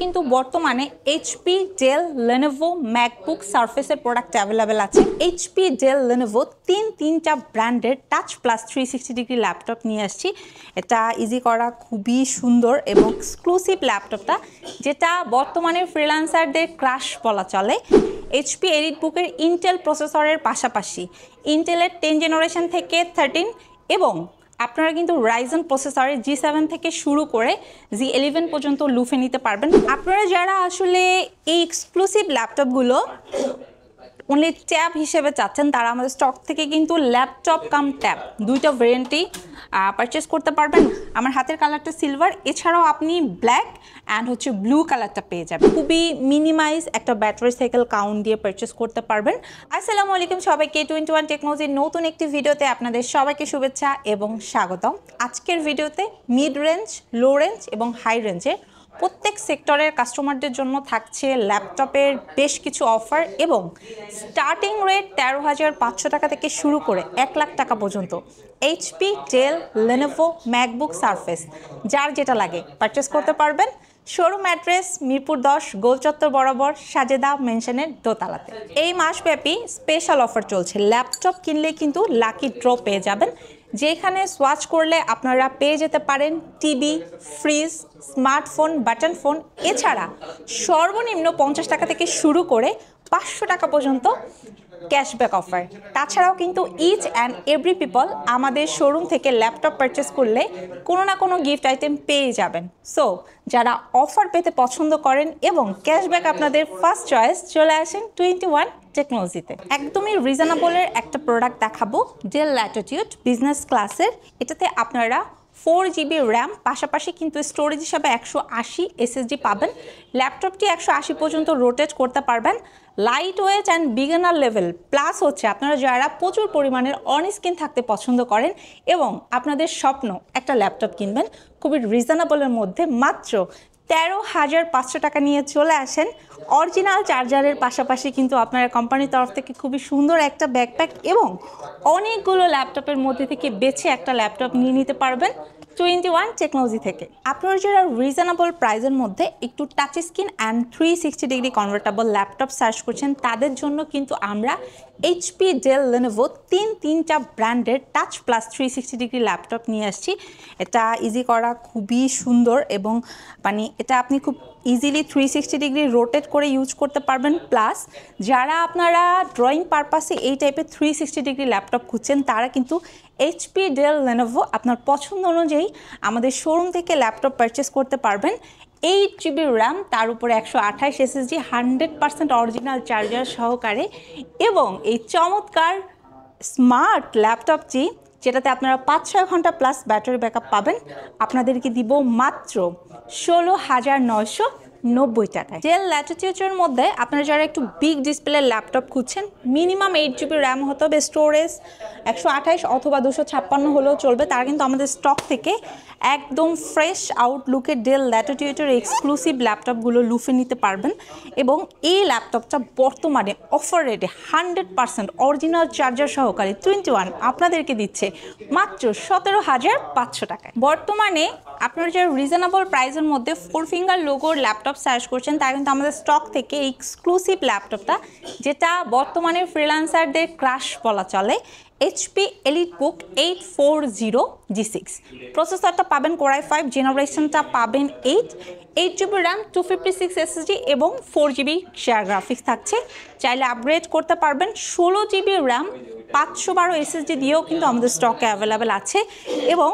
কিন্তু বর্তমানে HP, Dell, Lenovo, MacBook, সারফেসের প্রোডাক্ট অ্যাভেলেবেল আছে। এইচপি, ডেল, লেনোভো তিনটা ব্র্যান্ডের টাচ প্লাস 360 ডিগ্রি ল্যাপটপ নিয়ে আসছি। এটা ইজি করা খুবই সুন্দর এবং এক্সক্লুসিভ ল্যাপটপটা, যেটা বর্তমানে ফ্রিল্যান্সারদের ক্রাশ বলা চলে। এইচপি এলিটবুকের ইন্টেল প্রসেসরের পাশাপাশি ইন্টেলের 10 জেনারেশন থেকে 13 এবং আপনারা কিন্তু রাইজন প্রসেসরের G7 থেকে শুরু করে G11 পর্যন্ত লুফে নিতে পারবেন। আপনারা যারা আসলে এই এক্সক্লুসিভ ল্যাপটপগুলো অনলি ট্যাব হিসেবে চাচ্ছেন, তারা আমাদের স্টক থেকে কিন্তু ল্যাপটপ কাম ট্যাব দুইটা ভেরিয়েন্টই পারচেস করতে পারবেন। আমার হাতের কালারটা সিলভার, এছাড়াও আপনি ব্ল্যাক অ্যান্ড ব্লু কালারটা পেয়ে যাবেন। খুবই মিনিমাইজ একটা ব্যাটারি সাইকেল কাউন্ট দিয়ে পারচেস করতে পারবেন। আসসালামু আলাইকুম সবাইকে, 21 টেকনোলজির নতুন একটি ভিডিওতে আপনাদের সবাইকে শুভেচ্ছা এবং স্বাগতম। আজকের ভিডিওতে মিড রেঞ্জ, লো রেঞ্জ এবং হাই রেঞ্জের প্রত্যেক সেক্টরের কাস্টমারদের জন্য থাকছে ল্যাপটপের বেশ কিছু অফার এবং স্টার্টিং রেট 13,500 টাকা থেকে শুরু করে 1 লাখ টাকা পর্যন্ত। HP, Dell, Lenovo, MacBook, Surface যার যেটা লাগে পারচেস করতে পারবেন। শোরুম অ্যাড্রেস মিরপুর 10 গোল চত্বর বরাবর সাজেদা মেনশনের দোতলাতে। এই মাসব্যাপী স্পেশাল অফার চলছে। ল্যাপটপ কিনলে কিন্তু লাকি ড্র পেয়ে যাবেন, যেখানে সোয়াচ করলে আপনারা পেয়ে যেতে পারেন TV, fridge, smartphone, button phone, এছাড়া সর্বনিম্ন 50 টাকা থেকে শুরু করে 500 টাকা পর্যন্ত ক্যাশব্যাক অফার। তাছাড়াও কিন্তু ইচ অ্যান্ড এভরি পিপল আমাদের শোরুম থেকে ল্যাপটপ পারচেস করলে কোনো না কোনো গিফট আইটেম পেয়ে যাবেন। সো যারা অফার পেতে পছন্দ করেন এবং ক্যাশব্যাক আপনাদের ফার্স্ট চয়েস, চলে আসেন 21 টেকনোলজিতে। একদমই রিজনেবলের একটা প্রোডাক্ট দেখাবো, ডেল ল্যাটিটিউড বিজনেস ক্লাসের। এটাতে আপনারা 4GB র্যাম, পাশাপাশি কিন্তু স্টোরেজ হিসাবে 180 SSD পাবেন। ল্যাপটপটি 180 পর্যন্ত রোটেট করতে পারবেন। Light weight and beginner level, plus আপনারা যারা প্রচুর পরিমাণের অন স্ক্রিন থাকতে পছন্দ করেন এবং আপনাদের স্বপ্ন একটা ল্যাপটপ কিনবেন খুবই রিজনেবলের মধ্যে, মাত্র 13,500 টাকা নিয়ে চলে আসেন। অরিজিনাল চার্জারের পাশাপাশি কিন্তু আপনারা কোম্পানির তরফ থেকে খুবই সুন্দর একটা ব্যাকপ্যাক এবং অনেকগুলো ল্যাপটপের মধ্যে থেকে বেছে একটা ল্যাপটপ নিয়ে নিতে পারবেন 21 টেকনোলজি থেকে। আপনারা যারা রিজনেবল প্রাইসের মধ্যে একটু touch screen and 360 degree convertible laptop search করছেন, তাদের জন্য কিন্তু আমরা এইচপি, ডেল, লেনোভো তিনটা ব্র্যান্ডের টাচ প্লাস 360 ডিগ্রি ল্যাপটপ নিয়ে আসছি। এটা ইজি করা খুবই সুন্দর এবং এটা আপনি খুব ইজিলি 360 ডিগ্রি রোটেট করে ইউজ করতে পারবেন। প্লাস যারা আপনারা ড্রয়িং পারপাসে এই টাইপের 360 ডিগ্রি ল্যাপটপ খুঁজছেন, তারা কিন্তু এইচপি, ডেল, লেনোভো আপনার পছন্দ অনুযায়ী আমাদের শোরুম থেকে ল্যাপটপ পারচেস করতে পারবেন। 8GB র্যাম, তার উপরে 128 SSD, 100% অরিজিনাল চার্জার সহকারে এবং এই চমৎকার স্মার্ট ল্যাপটপটি, যেটাতে আপনারা 5-6 ঘন্টা প্লাস ব্যাটারি ব্যাকআপ পাবেন, আপনাদেরকে দিব মাত্র 16,990 টাকায়। ডেল ল্যাটিটিউডের মধ্যে আপনারা যারা একটু বিগ ডিসপ্লে ল্যাপটপ খুঁজছেন, মিনিমাম 8GB র্যাম হতে হবে, স্টোরেজ 128 অথবা 256 হলেও চলবে, তারা কিন্তু আমাদের স্টক থেকে একদম ফ্রেশ আউটলুকের ডেল ল্যাটিটিউডের এক্সক্লুসিভ ল্যাপটপগুলো লুফে নিতে পারবেন। এবং এই ল্যাপটপটা বর্তমানে অফার রেটে 100% অরিজিনাল চার্জার সহকারে 21 আপনাদেরকে দিচ্ছে মাত্র 17,500 টাকায়। বর্তমানে আপনারা যারা রিজনেবল প্রাইসের মধ্যে 4 ফিঙ্গার লোগোর ল্যাপটপ সার্চ করছেন, তারা কিন্তু আমাদের স্টক থেকে এক্সক্লুসিভ ল্যাপটপটা, যেটা বর্তমানে ফ্রিল্যান্সারদের ক্রাশ বলা চলে, এইচপি এলিটবুক 840G6 প্রসেসরটা পাবেন কোর i5, জেনারেশনটা পাবেন 8GB র্যাম, 256 SSD এবং 4GB শেয়ার গ্রাফিক্স থাকছে। চাইলে আপগ্রেড করতে পারবেন। 16GB র্যাম, 512 SSD দিয়েও কিন্তু আমাদের স্টকে অ্যাভেলেবেল আছে এবং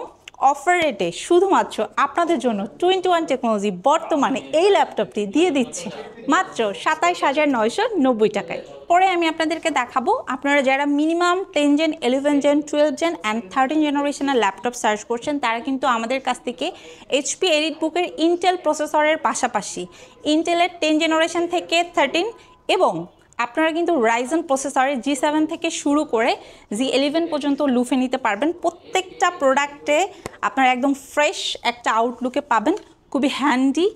অফার রেটে শুধুমাত্র আপনাদের জন্য 21 টেকনোলজি বর্তমানে এই ল্যাপটপটি দিয়ে দিচ্ছে মাত্র 27,990 টাকায়। পরে আমি আপনাদেরকে দেখাবো, আপনারা যারা minimum 10 gen, 11 gen, 12 gen and 13 জেনারেশনের ল্যাপটপ সার্চ করছেন, তারা কিন্তু আমাদের কাছ থেকে এইচপি এলিটবুকের ইন্টেল প্রসেসরের পাশাপাশি ইন্টেলের 10 জেনারেশন থেকে 13 এবং আপনারা কিন্তু রাইজন প্রসেসরের G7 থেকে শুরু করে G11 পর্যন্ত লুফে নিতে পারবেন। প্রত্যেকটা প্রোডাক্টে আপনারা একদম ফ্রেশ একটা আউটলুকে পাবেন, খুবই হ্যান্ডি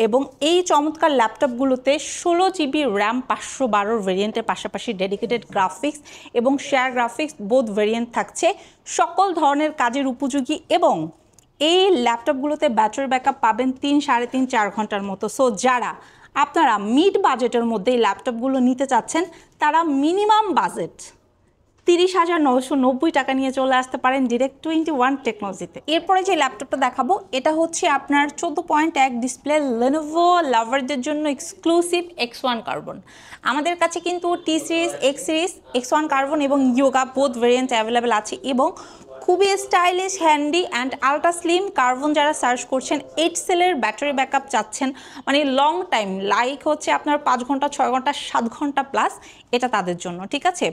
এবং এই চমৎকার ল্যাপটপগুলোতে 16GB র্যাম, 512 ভেরিয়েন্টের পাশাপাশি ডেডিকেটেড গ্রাফিক্স এবং শেয়ার গ্রাফিক্স বোথ ভেরিয়েন্ট থাকছে। সকল ধরনের কাজের উপযোগী এবং এই ল্যাপটপগুলোতে ব্যাটারি ব্যাকআপ পাবেন 3-3.5-4 ঘন্টার মতো। সো যারা আপনারা মিড বাজেটের মধ্যে এই ল্যাপটপগুলো নিতে চাচ্ছেন তারা মিনিমাম বাজেট 30,990 টাকা নিয়ে চলে আসতে পারেন ডিরেক্ট 21 টেকনোলজিতে। এরপরে যে ল্যাপটপটা দেখাবো এটা হচ্ছে আপনার 14.1 ডিসপ্লে Lenovo লাভারদের জন্য এক্সক্লুসিভ X1 কার্বন। আমাদের কাছে কিন্তু T series, X series, X1 Carbon এবং ইয়োগা বোথ ভেরিয়েন্ট অ্যাভেলেবেল আছে এবং খুবই stylish, handy and ultra slim Carbon যারা সার্চ করছেন 8 সেলের ব্যাটারি ব্যাকআপ চাচ্ছেন, মানে লং টাইম লাইক হচ্ছে আপনার 5 ঘন্টা, 6 ঘন্টা, 7 ঘন্টা প্লাস, এটা তাদের জন্য। ঠিক আছে,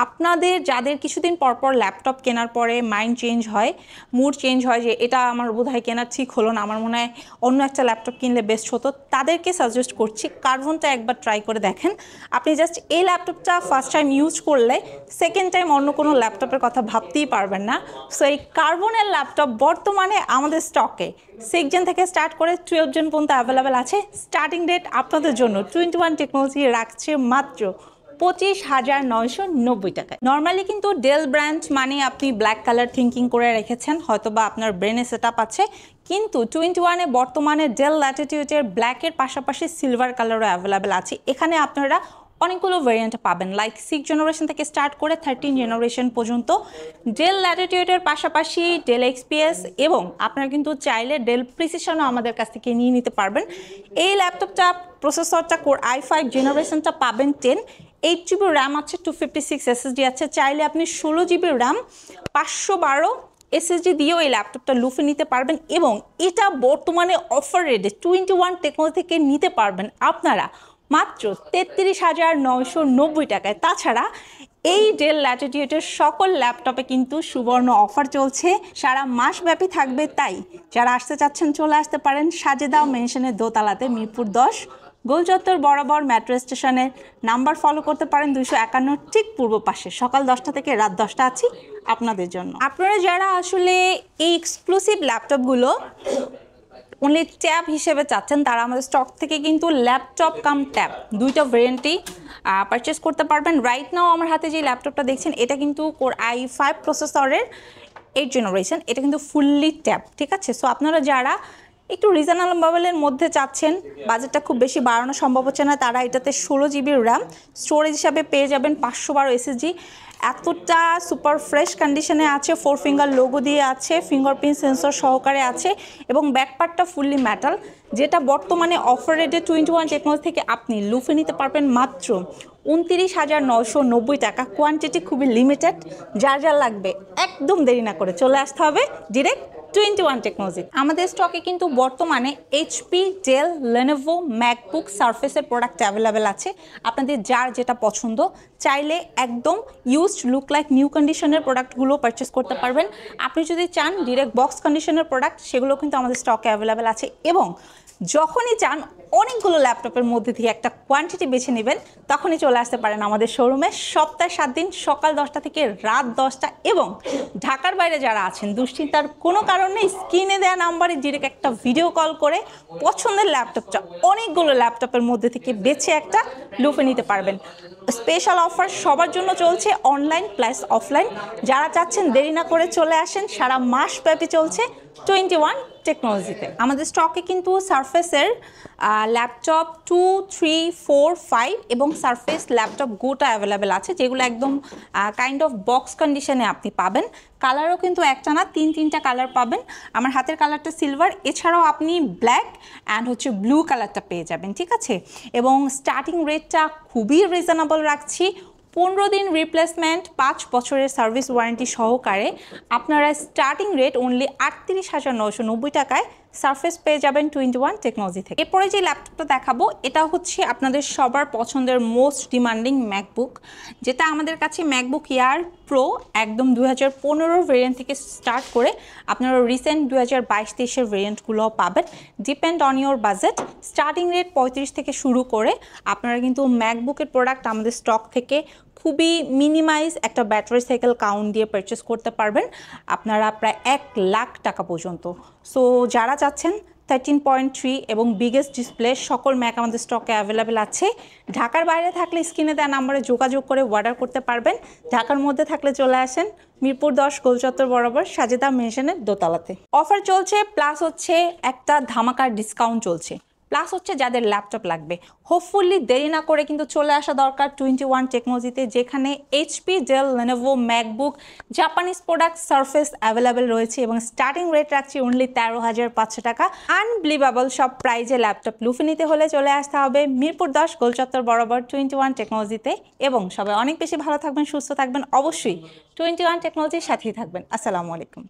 আপনাদের যাদের কিছুদিন পরপর ল্যাপটপ কেনার পরে মাইন্ড চেঞ্জ হয়, মুড চেঞ্জ হয় যে এটা আমার বোধহয় কেনার ঠিক হলো না, আমার মনে হয় অন্য একটা ল্যাপটপ কিনলে বেস্ট হতো, তাদেরকে সাজেস্ট করছি কার্বনটা একবার ট্রাই করে দেখেন। আপনি জাস্ট এই ল্যাপটপটা ফার্স্ট টাইম ইউজ করলে সেকেন্ড টাইম অন্য কোনো ল্যাপটপের কথা ভাবতেই পারবেন না। সো এই কার্বনের ল্যাপটপ বর্তমানে আমাদের স্টকে 6 জেন থেকে স্টার্ট করে 12 জেন পর্যন্ত অ্যাভেলেবেল আছে। স্টার্টিং রেট আপনাদের জন্য 21 টেকনোলজি রাখছে মাত্র 25,990 টাকায়। নর্মালি কিন্তু ডেল ব্র্যান্ড মানে আপনি ব্ল্যাক কালার থিঙ্কিং করে রেখেছেন, হয়তো বা আপনার ব্রেনে সেট আপ আছে, কিন্তু 21-এ বর্তমানে ডেল ল্যাটিটিউডের ব্ল্যাকের পাশাপাশি সিলভার কালারও অ্যাভেলেবেল আছে। এখানে আপনারা অনেকগুলো ভেরিয়েন্ট পাবেন, লাইক 6 জেনারেশন থেকে স্টার্ট করে 13 জেনারেশন পর্যন্ত। ডেল ল্যাটিটিউডের পাশাপাশি ডেল এক্সপিএস এবং আপনারা কিন্তু চাইলে ডেল প্রিসিশনও আমাদের কাছ থেকে নিয়ে নিতে পারবেন। এই ল্যাপটপটা প্রসেসরটা কোর i5 জেনারেশনটা পাবেন 10, 8 জিবি র্যাম আছে, 256 এসএসডি আছে, চাইলে আপনি 16 জিবি র্যাম 512 এসএসডি দিয়েও এই ল্যাপটপটা লুফে নিতে পারবেন এবং এটা বর্তমানে অফার রেটে 21 টেকনোলজি থেকে নিতে পারবেন আপনারা মাত্র 33,990 টাকায়। তাছাড়া এই ডেল ল্যাটিটিউডের সকল ল্যাপটপে কিন্তু সুবর্ণ অফার চলছে, সারা মাস ব্যাপী থাকবে, তাই যারা আসতে চাচ্ছেন চলে আসতে পারেন সাজেদা মেনশনের দোতলাতে, মিরপুর 10 গোল চত্বর বরাবর মেট্রো স্টেশনের নাম্বার ফলো করতে পারেন 251 ঠিক পূর্ব পাশে। সকাল 10টা থেকে রাত 10টা আছি আপনাদের জন্য। আপনারা যারা আসলে এই এক্সক্লুসিভ ল্যাপটপগুলো অনলি ট্যাব হিসেবে চাচ্ছেন তারা আমাদের স্টক থেকে কিন্তু ল্যাপটপ কাম ট্যাব দুইটা ভেরিয়েন্টই পারচেস করতে পারবেন। রাইট নাও আমার হাতে যে ল্যাপটপটা দেখছেন এটা কিন্তু কোর i5 প্রসেসরের 8 জেনারেশন, এটা কিন্তু ফুললি ট্যাব। ঠিক আছে, সো আপনারা যারা একটু রিজনেবলের মধ্যে চাচ্ছেন, বাজেটটা খুব বেশি বাড়ানো সম্ভব হচ্ছে না, তারা এটাতে 16 জিবি র্যাম স্টোরেজ হিসাবে পেয়ে যাবেন, 512 এসএসডি, এতটা সুপার ফ্রেশ কন্ডিশনে আছে, 4 ফিঙ্গার লোগো দিয়ে আছে, ফিঙ্গারপ্রিন্ট সেন্সর সহকারে আছে এবং ব্যাকপার্টটা ফুললি মেটাল, যেটা বর্তমানে অফার রেটে 21 টেকনোলজি থেকে আপনি লুফে নিতে পারবেন মাত্র 29,990 টাকা। কোয়ান্টিটি খুবই লিমিটেড, যার যার লাগবে একদম দেরি না করে চলে আসতে হবে ডিরেক্ট 21 টেকনোলজি। আমাদের স্টকে কিন্তু বর্তমানে এইচপি, ডেল, লেনোভো, ম্যাকবুক, সারফেসের প্রোডাক্ট অ্যাভেলেবেল আছে। আপনাদের যার যেটা পছন্দ চাইলে একদম ইউজড লুক লাইক নিউ কন্ডিশনের প্রোডাক্টগুলো পারচেস করতে পারবেন। আপনি যদি চান ডিরেক্ট বক্স কন্ডিশনের প্রোডাক্ট, সেগুলো কিন্তু আমাদের স্টকে অ্যাভেলেবেল আছে এবং যখনই চান অনেকগুলো ল্যাপটপের মধ্যে দিয়ে একটা কোয়ান্টিটি বেছে নেবেন, তখনই চলে আসতে পারেন আমাদের শোরুমে। সপ্তাহে 7 দিন সকাল 10টা থেকে রাত 10টা এবং ঢাকার বাইরে যারা আছেন দুশ্চিন্তার কোনো কারণ নেই, স্ক্রিনে দেওয়া নাম্বারে ডিরেক্ট একটা ভিডিও কল করে পছন্দের ল্যাপটপটা অনেকগুলো ল্যাপটপের মধ্যে থেকে বেছে একটা লুফে নিতে পারবেন। স্পেশাল অফার সবার জন্য চলছে, অনলাইন প্লাস অফলাইন। যারা চাচ্ছেন দেরি না করে চলে আসেন, সারা মাস ব্যাপী চলছে 21 টেকনোলজিতে। আমাদের স্টকে কিন্তু সারফেসের ল্যাপটপ 2, 3, 4, 5 এবং সারফেস ল্যাপটপ গোটা অ্যাভেলেবেল আছে, যেগুলো একদম কাইন্ড অফ বক্স কন্ডিশনে আপনি পাবেন। কালারও কিন্তু একটা না 3-3টা কালার পাবেন। আমার হাতের কালারটা সিলভার, এছাড়াও আপনি ব্ল্যাক অ্যান্ড হচ্ছে ব্লু কালারটা পেয়ে যাবেন। ঠিক আছে, এবং স্টার্টিং রেটটা খুবই রিজনেবল রাখছি, 15 দিন রিপ্লেসমেন্ট, 5 বছরের সার্ভিস ওয়ারেন্টি সহকারে আপনারা স্টার্টিং রেট অনলি 38,990 টাকায় সারফেস পেয়ে যাবেন 21 টেকনোলজি থেকে। এরপরে যে ল্যাপটপটা দেখাবো এটা হচ্ছে আপনাদের সবার পছন্দের মোস্ট ডিমান্ডিং ম্যাকবুক, যেটা আমাদের কাছে ম্যাকবুক এয়ার প্রো একদম 2015 ভেরিয়েন্ট থেকে স্টার্ট করে আপনারা রিসেন্ট 2022-23-এর ভেরিয়েন্টগুলো পাবেন। Depend on your budget, starting rate 35 থেকে শুরু করে আপনারা কিন্তু ম্যাকবুকের প্রোডাক্ট আমাদের স্টক থেকে খুবই মিনিমাইজ একটা ব্যাটারি সাইকেল কাউন্ট দিয়ে পারচেস করতে পারবেন আপনারা প্রায় 1 লাখ টাকা পর্যন্ত। সো যারা চাচ্ছেন 13.3 এবং বিগেস্ট ডিসপ্লে সকল ম্যাক আমাদের স্টকে অ্যাভেলেবেল আছে। ঢাকার বাইরে থাকলে স্ক্রিনে দেওয়া নাম্বারে যোগাযোগ করে অর্ডার করতে পারবেন। ঢাকার মধ্যে থাকলে চলে আসেন মিরপুর 10 গোলচত্বর বরাবর সাজেদা মেনশনের দোতলাতে। অফার চলছে, প্লাস হচ্ছে একটা ধামাকার ডিসকাউন্ট চলছে, প্লাস হচ্ছে যাদের ল্যাপটপ লাগবে হোপফুলি দেরি না করে কিন্তু চলে আসা দরকার 21 টেকনোলজিতে, যেখানে HP, Dell, Lenovo, MacBook, Japanese product, Surface available রয়েছে এবং স্টার্টিং রেট রাখছি অনলি 13,500 টাকা। আনবিলিভেবল সব প্রাইজে ল্যাপটপ লুফে নিতে হলে চলে আসতে হবে মিরপুর 10 গোলচত্বর বরাবর 21 টেকনোলজিতে। এবং সবাই অনেক বেশি ভালো থাকবেন, সুস্থ থাকবেন, অবশ্যই 21 টেকনোলজির সাথেই থাকবেন। আসসালামু আলাইকুম।